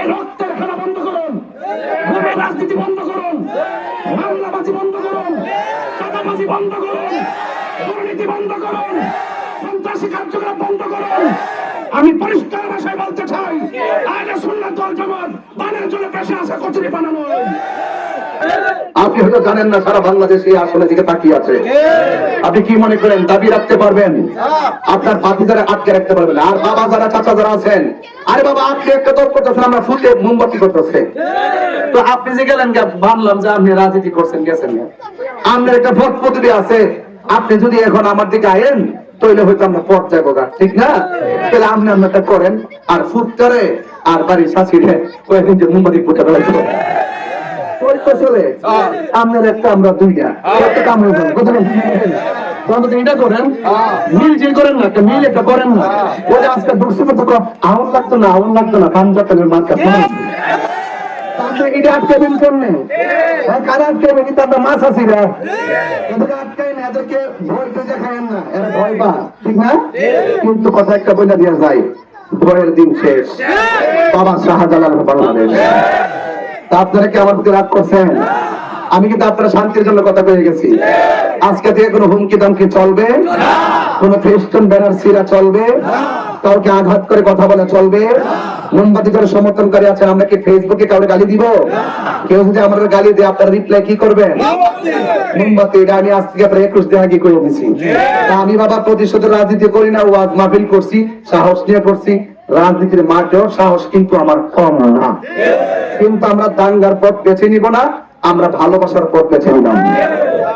এই রক্তের খেলা বন্ধ করুন, ভূমির রাজনীতি বন্ধ করুন, মামলাবাজি বন্ধ করুন, চাঁদাবাজি বন্ধ করুন, দুর্নীতি বন্ধ করুন, সন্ত্রাসী কার্যকলাপ বন্ধ করুন। আমি পরিষ্কার ভাষায় বলতে চাই, আহলে সুন্নাত ওয়াল জামাত বানের জন্য পেশে আছে কচুরি বানানো। আপনি হয়তো জানেন না সারা বাংলাদেশ এই আসনের দিকে তাকিয়ে আছে। আপনি কি মনে করেন দাবি রাখতে পারবেন? আপনার বাতি যারা আটকে রাখতে পারবেন। আর বাবা যারা চাচা যারা আছেন, আরে বাবা আপনি একটা তপ করতেছেন, আমরা ফুটে মোমবাতি করতেছে। তো আপনি যে গেলেন ভাবলাম যে আপনি রাজনীতি করছেন, গেছেন না। আপনার একটা ভোট পদ্ধতি আছে, আপনি যদি এখন আমার দিকে আয়েন তাহলে হয়তো আমরা পথ যাবো গা, ঠিক না? তাহলে আপনি আপনারটা করেন আর ফুট করে আর বাড়ির শাশুড়ে কয়েকদিন যে মোমবাতি ফুটে বেড়াইতে চলে আপনার একটা আমরা দুইটা একটা কাম হয়ে যাবে। এটা করেন, মিল যে করেন না, একটা মিল একটা করেন না। ওই যে আজকে দুঃসময় তো আউন লাগতো না, আউন লাগতো না, পাঞ্জাবের মার্কা এটা আটকাবেন কেমনে? কারা আটকাবেন? কিন্তু আমরা মাছ আছি না, এদেরকে আটকাই না, এদেরকে ভয় পেয়ে খায়েন না, এরা ভয় পা, ঠিক না? কিন্তু কথা একটা বলে দেওয়া যায়, ভয়ের দিন শেষ। বাবা শাহজালাল বাংলাদেশ। তা আপনারা কি আমার প্রতি রাগ করছেন? আমি কিন্তু আপনারা শান্তির জন্য কথা বলে গেছি। আজকে থেকে কোনো হুমকি দামকি চলবে, কোন ফেস্টুন ব্যানার ছিঁড়া চলবে, কাউকে আঘাত করে কথা বলা চলবে। মোমবাতি করে সমর্থনকারী আছেন, আমরা কি ফেসবুকে কাউকে গালি দিব? কেউ যদি আমাদের গালি দেয় আপনারা রিপ্লাই কি করবেন? মোমবাতি। এটা আমি আজ থেকে প্রায় 21 দিন আগে করে দিয়েছি। তা আমি বাবা প্রতিশোধের রাজনীতি করি না, ওয়াজ মাহফিল করছি, সাহস নিয়ে করছি। রাজনীতির মাঠেও সাহস কিন্তু আমার কম না, কিন্তু আমরা দাঙ্গার পথ বেছে নিব না, আমরা ভালোবাসার পথ বেছে নিলাম।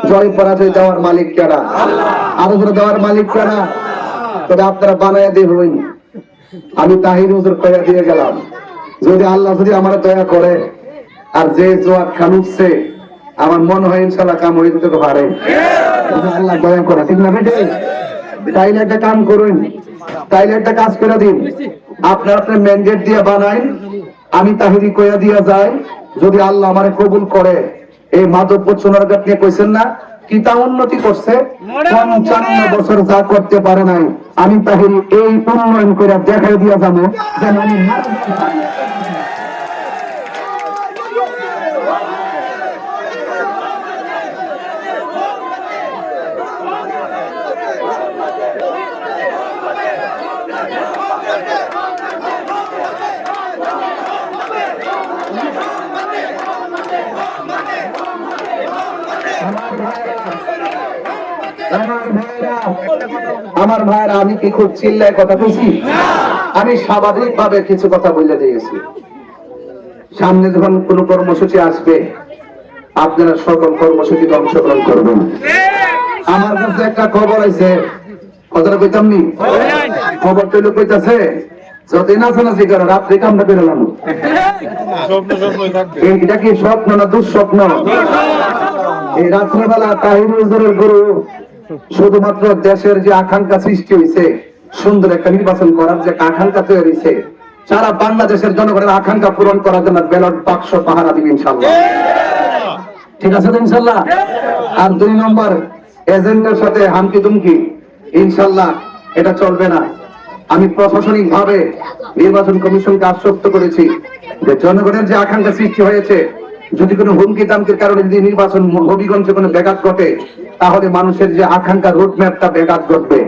জয় পরাজয় দেওয়ার মালিক কারা? আরো জোরে দেওয়ার মালিক কারা? তবে আপনারা বানায় দিয়ে হইন। আমি তাহির হুজুর কয়া দিয়ে গেলাম, যদি আল্লাহ যদি আমার দয়া করে আর যে জোয়ার খান উঠছে, আমার মনে হয় ইনশাল্লাহ কাম হয়ে যেতে পারে। আল্লাহ দয়া করে, ঠিক না বেটে? তাইলে একটা কাম করুন, তাইলে একটা কাজ করে দিন, আপনার আপনার ম্যান্ডেট দিয়ে বানাইন, আমি তাহিরি কয়া দিয়া যায়। যদি আল্লাহ আমারে কবুল করে, এই মাধবপুর সোনারঘাট নিয়ে কইছেন না কি তা উন্নতি করছে, 55 বছর যা করতে পারে নাই, আমি তাহিরি এই উন্নয়ন করে দেখাই দিয়া যাবো যেন আমি আমার ভাইরা, আমি কি খুব চিল্লায় কথা বলছি? আমি স্বাভাবিক ভাবে কিছু কথা বলে দিয়েছি। সামনে যখন কোন কর্মসূচি আসবে, আপনারা সকল কর্মসূচিতে অংশগ্রহণ করবেন। আমার কাছে একটা খবর আছে, কথাটা কইতাম নি, খবর তৈরি কইতাছে যতই নাচানাচি করে রাত্রে কামটা বেরোলাম। এটা কি স্বপ্ন না দুঃস্বপ্ন? এই রাত্রেবেলা তাহির হুজুরের গরু শুধুমাত্র দেশের যে আকাঙ্ক্ষা সৃষ্টি হয়েছে, সুন্দর একটা নির্বাচন করার যে আকাঙ্ক্ষা তৈরি হয়েছে, সারা বাংলাদেশের জনগণের আকাঙ্ক্ষা পূরণ করার জন্য ব্যালট বাক্স পাহারা দিবে ইনশাল্লাহ। ঠিক আছে তো ইনশাল্লাহ? আর 2 নম্বর এজেন্ডার সাথে হামকি দুমকি ইনশাল্লাহ এটা চলবে না। আমি প্রশাসনিক ভাবে নির্বাচন কমিশনকে আশ্বস্ত করেছি যে জনগণের যে আকাঙ্ক্ষা সৃষ্টি হয়েছে, যদি কোনো হুমকি দামকির কারণে যদি নির্বাচন হবিগঞ্জে কোনো ব্যাঘাত ঘটে, তাহলে মানুষের যে আকাঙ্ক্ষা রুটম্যাপটা ব্যাঘাত ঘটবে।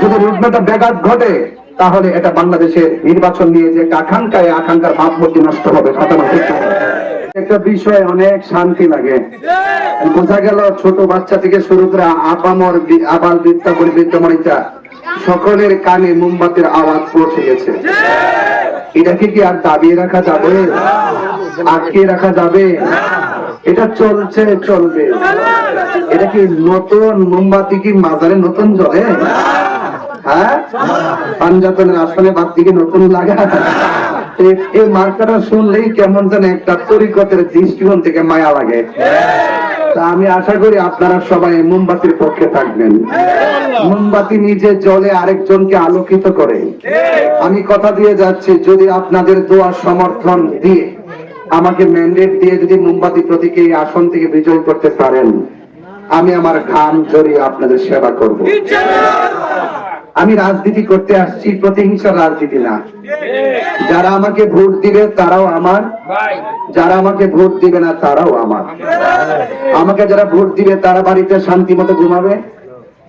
যদি রুটম্যাপটা ব্যাঘাত ঘটে, তাহলে এটা বাংলাদেশের নির্বাচন নিয়ে যে আকাঙ্ক্ষায় আকাঙ্ক্ষার ভাবমূর্তি নষ্ট হবে। একটা বিষয় অনেক শান্তি লাগে, বোঝা গেল ছোট বাচ্চা থেকে শুরু করে আপামর আবাল বৃদ্ধা পরিবৃদ্ধ মরিচা সকলের কানে মোমবাতির আওয়াজ পৌঁছে গেছে। এটাকে কি আর দাবিয়ে রাখা যাবে? আটকে রাখা যাবে? এটা চলছে, চলবে। এটা কি নতুন মোমবাতি কি মাজারে নতুন জ্বলে? হ্যাঁ, পাঞ্জাতনের আসলে বাতি কি নতুন লাগা? এই মার্কাটা শুনলেই কেমন যেন একটা তরিকতের দৃষ্টিকোণ থেকে মায়া লাগে। তা আমি আশা করি আপনারা সবাই মোমবাতির পক্ষে থাকবেন। মোমবাতি নিজে জ্বলে আরেকজনকে আলোকিত করে। আমি কথা দিয়ে যাচ্ছি, যদি আপনাদের দোয়া সমর্থন দিয়ে আমাকে ম্যান্ডেট দিয়ে যদি মোমবাতি প্রতীকে এই আসন থেকে বিজয় করতে পারেন, আমি আমার ঘাম ঝরিয়ে আপনাদের সেবা করব। আমি রাজনীতি করতে আসছি, প্রতিহিংসার রাজনীতি না। যারা আমাকে ভোট দিবে তারাও আমার, যারা আমাকে ভোট দিবে না তারাও আমার। আমাকে যারা ভোট দিবে তারা বাড়িতে শান্তি মতো ঘুমাবে,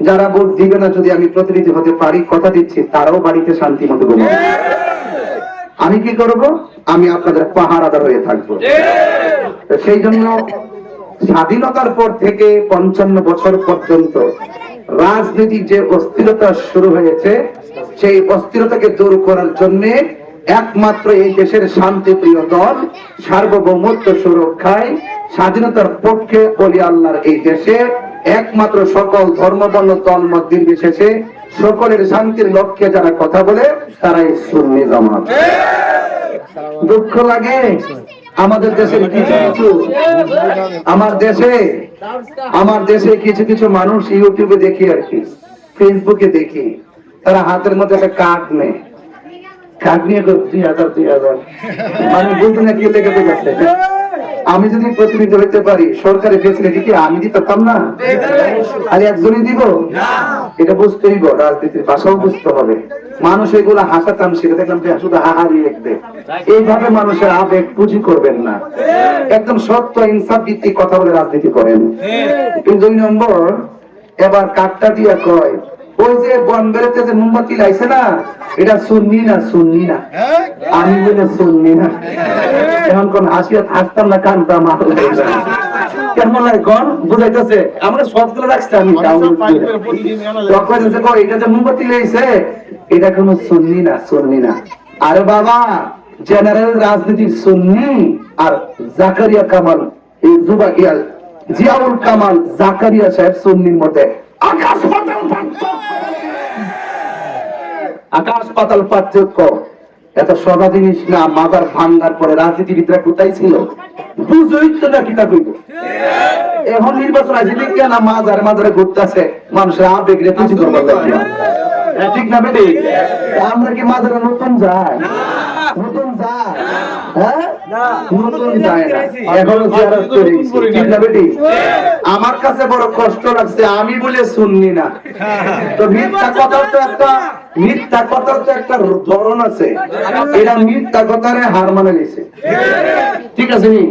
যারা ভোট দিবে না, যদি আমি প্রতিনিধি হতে পারি, কথা দিচ্ছি, তারাও বাড়িতে শান্তি মতো ঘুমাবে। আমি কি করব? আমি আপনাদের পাহারাদার হয়ে থাকবো। সেই জন্য স্বাধীনতার পর থেকে 55 বছর পর্যন্ত রাজনীতির যে অস্থিরতা শুরু হয়েছে, সেই অস্থিরতাকে দূর করার জন্য একমাত্র এই দেশের শান্তিপ্রিয় দল সার্বভৌমত্ব সুরক্ষায় স্বাধীনতার পক্ষে বলি আল্লাহর এই দেশে একমাত্র সকল ধর্ম বর্ণ দল মত নির্বিশেষে সকলের শান্তির লক্ষ্যে যারা কথা বলে তারাই সুন্নি জামাত। দুঃখ লাগে আমাদের দেশের কিছু কিছু আমার দেশে কিছু কিছু মানুষ ইউটিউবে দেখি আর কি, ফেসবুকে দেখি, তারা হাতের মধ্যে একটা কার্ড নেয়, কার্ড নিয়ে 2000 মানে বুঝতে না কি লেগে যাচ্ছে। আমি যদি প্রতিনিধি হইতে পারি, সরকারি ফেসিলিটি কি আমি দিতাম না? আর একজনই দিব? এটা বুঝতেই হবে, রাজনীতির ভাষাও বুঝতে হবে। মানুষ এগুলো হাসাতাম, সেটা দেখলাম যে শুধু হাহারি লিখবে। এইভাবে মানুষের আবেগ পুঁজি করবেন না, একদম সত্য ইনসাফ ভিত্তিক কথা বলে রাজনীতি করেন। কিন্তু 2 নম্বর, এবার কাটটা দিয়া কয়, ওই যে বনবেড়েতে যে মোমবাতি লাইছে না, এটা সুন্নি না, সুন্নি না। আমি বলে সুন্নি না, এখন কোন হাসিয়া থাকতাম না, কানতাম কেমন লাগে কোন বুঝাইতেছে। আমরা সবগুলো রাখছি, আমি এটা যে মোমবাতি লাইছে এটা কোন সুন্নি না, সুন্নি না। আরে বাবা, জেনারেল রাজনীতির সুন্নি আর জাকারিয়া কামাল, এই জুবাইয়াল জিয়াউল কামাল জাকারিয়া সাহেব সুন্নির মধ্যে আকাশ পাতাল পার্থক্য। এত সদা জিনিস না। মাজার ভাঙ্গার পরে রাজনীতিবিদরা কোথায় ছিল? বুঝই তো না কিতা কইব। এখন নির্বাচন আছে, কেন মাজারে মাজারে ঘুরতেছে, মানুষের আবেগ রে পুঁজি করবার লাগে, ঠিক না বেটি? আমরা কি মাজারে নতুন যাই? নতুন যায়? হ্যাঁ, নতুন যায় না, এখনো জিয়ারত করেছি, ঠিক না বেটি? আমার কাছে বড় কষ্ট লাগছে, আমি বলে শুননি না। তো মিথ্যা কথার তো একটা ধরন আছে, এরা মিথ্যা কথারে হার মানে নিছে, ঠিক আছে নি?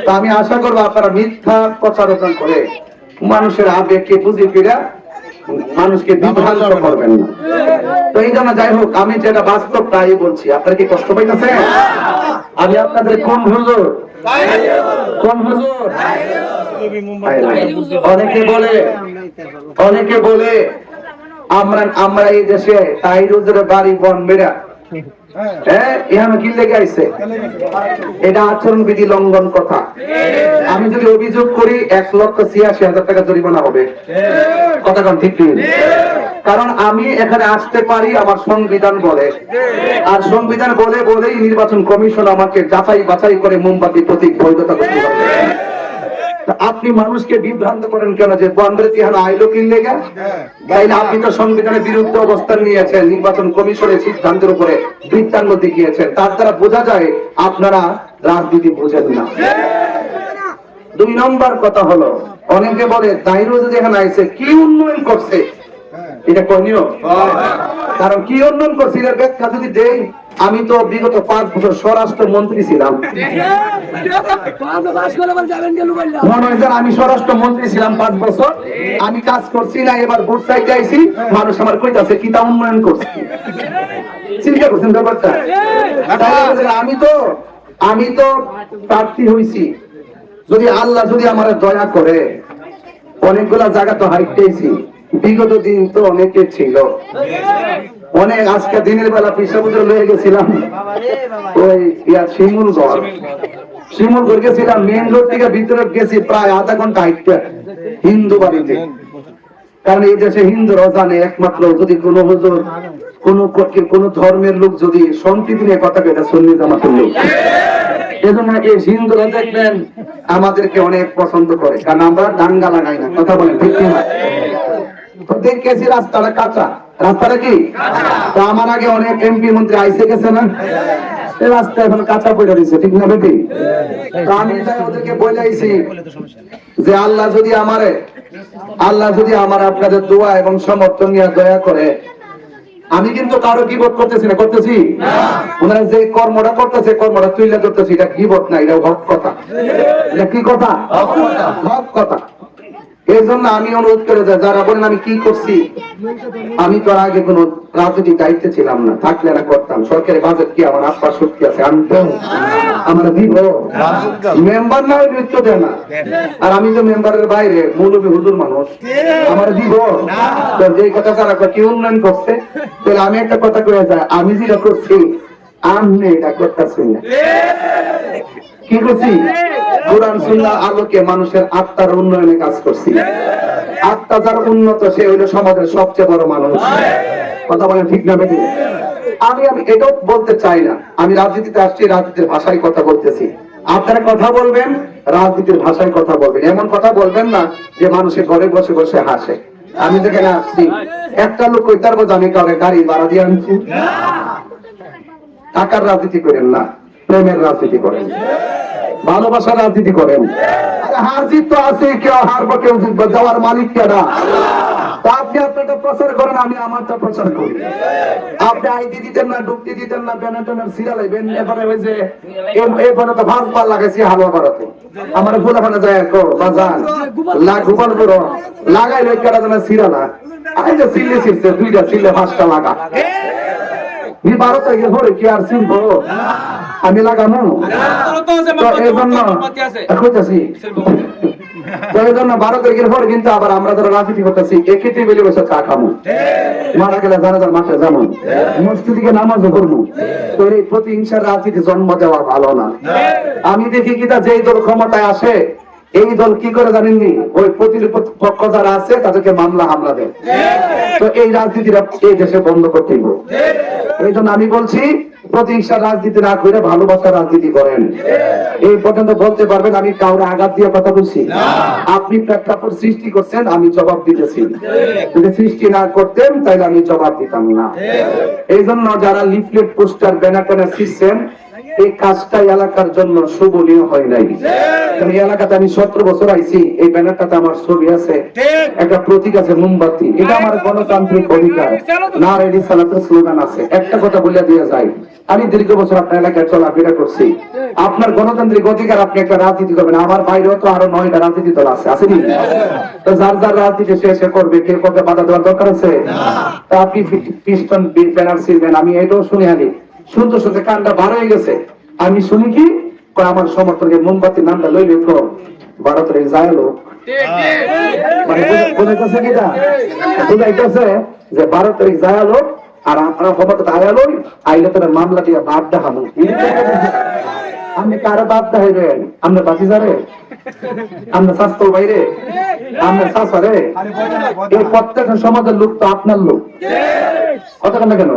তো আমি আশা করবো আপনারা মিথ্যা প্রচারণা করে মানুষের আবেগকে বুঝে ফিরা মানুষকে বিভ্রান্ত করবেন না। তো এই জন্য যাই হোক, আমি যেটা বাস্তব তাই বলছি। আপনারা কি কষ্ট পাইতেছেন? আমি আপনাদের কোন হুজুর? অনেকে বলে আমরা এই দেশে তাহির হুজুরের বাড়ি বনবেড়া, হ্যাঁ, এখানে কি লেগে আইছে? এটা আচরণ বিধি লঙ্ঘন কথা। আমি যদি অভিযোগ করি 1,86,000 টাকা জরিমানা হবে। কথা কোন ঠিক নেই? কারণ আমি এখানে আসতে পারি আমার সংবিধান বলে, আর সংবিধান বলেই নির্বাচন কমিশন আমাকে যাচাই বাছাই করে মোমবাতি প্রতীক বৈধতা করতে পারে। আপনি মানুষকে বিভ্রান্ত করেন কেন যে বনবেড়ে তিহানা আইলো কিনলে গা? তাইলে আপনি তো সংবিধানের বিরুদ্ধে অবস্থান নিয়েছেন, নির্বাচন কমিশনের সিদ্ধান্তের উপরে বৃত্তান্ত দেখিয়েছেন। তার দ্বারা বোঝা যায় আপনারা রাজনীতি বোঝেন না। 2 নম্বর কথা হলো, অনেকে বলে তাহির হুজুর যেখানে আইছে কি উন্নয়ন করছে, এটা কইনিও। কারণ কি উন্নয়ন করছে এর ব্যাখ্যা যদি দেই, আমি তো বিগত 5 বছর স্বরাষ্ট্র মন্ত্রী ছিলাম। আমি স্বরাষ্ট্র মন্ত্রী ছিলাম 5 বছর, আমি কাজ করছি না। এবার ভোট চাইতে আইছি, মানুষ আমার কইতাছে কি তা উন্নয়ন করছে। চিন্তা করছেন ব্যাপারটা? আমি তো প্রার্থী হইছি, যদি আল্লাহ যদি আমার দয়া করে, অনেকগুলা জায়গা তো হাইটেছি। বিগত দিন তো অনেকে ছিল, অনেক। আজকে দিনের বেলা পিসাবুজে লয়ে গেছিলাম ওই শিমুলগড় গেছিলাম, মেইন রোড থেকে ভিতরে গেছি প্রায় আধা ঘন্টা হাইটে হিন্দু বাড়িতে। কারণ এই দেশে হিন্দুরা জানে একমাত্র যদি কোন হুজুর কোন ধর্মের লোক যদি সম্প্রীতি নিয়ে কথা কয়, এটা সুন্নি জামাতের লোক। এজন্য এই হিন্দুরা দেখবেন আমাদেরকে অনেক পছন্দ করে, কারণ আমরা দাঙ্গা লাগাই না। কথা বলেন ঠিক না? দেখেছি রাস্তাটা কাঁচা, রাস্তাটা কি? তো আমার আগে অনেক এমপি মন্ত্রী আইসে গেছে না, এই রাস্তা এখন কাঁচা পড়ে রয়েছে, ঠিক না বেটি? তো আমি ওদেরকে বলেছি যে আল্লাহ যদি আমার আপনাদের দোয়া এবং সমর্থন নিয়ে দয়া করে আমি কিন্তু কারো গীবত করতেছি না, করতেছি ওনারা যে কর্মটা করতেছে কর্মটা তুইলা করতেছি, এটা গীবত না, এটা হক কথা। এটা কি কথা? হক কথা। এই জন্য আমি অনুরোধ করে যাই, যারা বলেন আমি কি করছি, আমি তো আগে কোন রাজনৈতিক দায়িত্বে ছিলাম না, থাকলে না করতাম। সরকারি বাজেট কি আমার আত্মার শক্তি আছে, আমি তো আমরা দিব মেম্বার না নৃত্য দেয় না। আর আমি তো মেম্বারের বাইরে মৌলবী হুজুর মানুষ, আমার দিব তো যে কথা যারা কি উন্নয়ন করছে, তাহলে আমি একটা কথা কয়ে যাই, আমি যেটা করছি আমি এটা করতেছি না। কি করছি? কোরআন সুন্নাহর আলোকে মানুষের আত্মার উন্নয়নে কাজ করছি। আত্মা যার উন্নত সে হইল সমাজের সবচেয়ে বড় মানুষ। কথা বলেন ঠিক না বেঠিক? আমি এটাও বলতে চাই না আমি রাজনীতিতে আসছি, রাজনীতির ভাষায় কথা বলতেছি। আপনারা কথা বলবেন, রাজনীতির ভাষায় কথা বলবেন। এমন কথা বলবেন না যে মানুষের ঘরে বসে বসে হাসে। আমি যেখানে আসছি একটা লোক কইতে পারবো যে আমি কাউকে গাড়ি ভাড়া দিয়ে আনছি। টাকার রাজনীতি করেন না, প্রেমের রাজনীতি করেন, ভালোবাসার রাজনীতি করেন। হার জিত তো আছে, কেউ হারবো কেউ জিতবো, যাওয়ার মালিক কেনা। আপনি আপনারটা প্রচার করেন, আমি আমারটা প্রচার করি। আপনি আইডি দিতেন না, ডুবতি দিতেন না, ব্যানার ট্যানার সিরালাইবেন। এবারে ওই যে এবারে তো ভাত পাল লাগাইছি হালুয়া বাড়াতে, আমার ফুলাখানে যায় বাজান গোপাল পুরো লাগাই লোক কেটা যেন সিরালা। আই যে সিল্লে ছিড়ছে, দুইটা সিল্লে 5টা লাগা। 12 তারিখের পরে কি আর চিনবো আমি লাগানো? এই জন্য এই জন্য 12 তারিখের পরে কিন্তু আবার আমরা যারা রাজনীতি করতেছি একই টেবিলে বসে চা খামো, মারা গেলে জানাজার মাঠে যাবো, মসজিদে নামাজও করবো। তো এই প্রতিহিংসার রাজনীতি জন্ম দেওয়া ভালো না। আমি দেখি কিনা যেই দল ক্ষমতায় আসে এই দল কি করে জানেননি, ওই প্রতিপক্ষ যারা আছে তাদেরকে মামলা হামলা দেয়। তো এই রাজনীতিটা এই দেশে বন্ধ করতে হবে। এই জন্য আমি বলছি প্রতিহিংসার রাজনীতি না করে ভালোবাসার রাজনীতি করেন। এই পর্যন্ত বলতে পারবেন আমি কাউরে আঘাত দিয়ে কথা বলছি? আপনি প্রেক্ষাপট সৃষ্টি করছেন, আমি জবাব দিতেছি। যদি সৃষ্টি না করতেন তাহলে আমি জবাব দিতাম না। এই জন্য যারা লিফলেট পোস্টার ব্যানার ট্যানার ছিঁড়ছেন এই কাজটা এলাকার জন্য শোভনীয় হয় নাই। এই এলাকাতে আমি 17 বছর আইছি, এই ব্যানারটাতে আমার ছবি আছে, একটা প্রতীক আছে মোমবাতি। এটা আমার গণতান্ত্রিক অধিকার, নারায়ে রিসালাতের স্লোগান আছে। একটা কথা বলে দিয়ে যায়, আমি দীর্ঘ বছর আপনার এলাকায় চলাফেরা করছি। আপনার গণতান্ত্রিক অধিকার, আপনি একটা রাজনীতি করবেন। আমার বাইরেও তো আরো 9টা রাজনীতি দল আছে, আসেনি? তো যার যার রাজনীতি সে করবে, কে পথে বাধা দেওয়ার দরকার আছে? তা আপনি পিস্টন ব্যানার ছিড়বেন, আমি এটাও শুনে আনি। শুনতে শুনতে কানটা বার হয়ে গেছে। আমি শুনি কি আমার সমর্থনকে মোমবাতির নামটা লইলে তো 12 তারিখ যায় লোক, মানে বুঝাইতেছে কিনা, বুঝাইতেছে যে 12 তারিখ যায় লোক। আর আমরা ক্ষমতা আয়ালো আইলে তোর মামলা দিয়ে বাদ দেখাবো। আপনি কারো বাদ দেখাইবেন? আমরা বাকি যারে, আমরা স্বাস্থ্য বাইরে, আমরা শাসারে। এই প্রত্যেকটা সমাজের লোক তো আপনার লোক, কথা কেন?